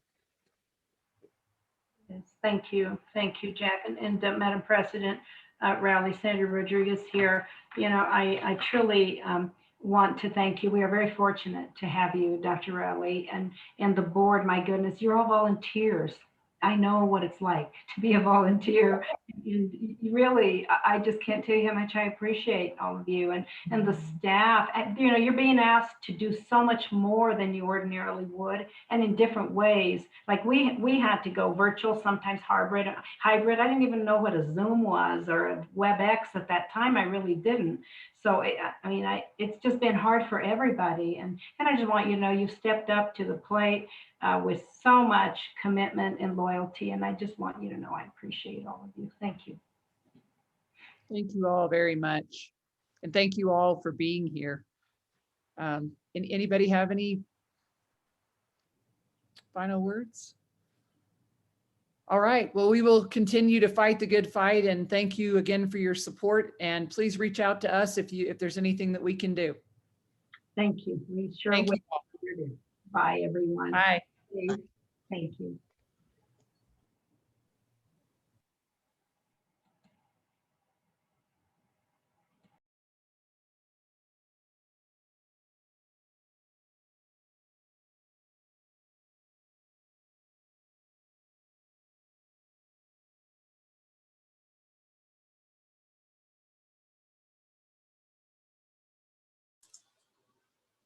Yes, thank you, Jack. And Madam President Rowley, Senator Rodriguez here. I truly want to thank you. We are very fortunate to have you, Dr. Rowley, and the board. My goodness, you're all volunteers. I know what it's like to be a volunteer. And really, I just can't tell you how much I appreciate all of you and the staff. And, you're being asked to do so much more than you ordinarily would, and in different ways. Like we had to go virtual, sometimes hybrid. I didn't even know what a Zoom was or a WebEx at that time. I really didn't. So, it's just been hard for everybody. And I just want you to know you've stepped up to the plate with so much commitment and loyalty. And I just want you to know I appreciate all of you. Thank you. Thank you all very much. And thank you all for being here. And anybody have any final words? All right, well, we will continue to fight the good fight, and thank you again for your support. And please reach out to us if there's anything that we can do. Thank you. We sure Thank will. you. Bye, everyone. Bye. Thank you.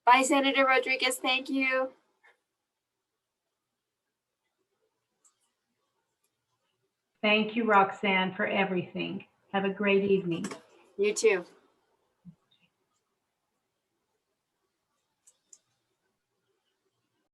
Bye, Senator Rodriguez. Thank you. Thank you, Roxanne, for everything. Have a great evening. You too.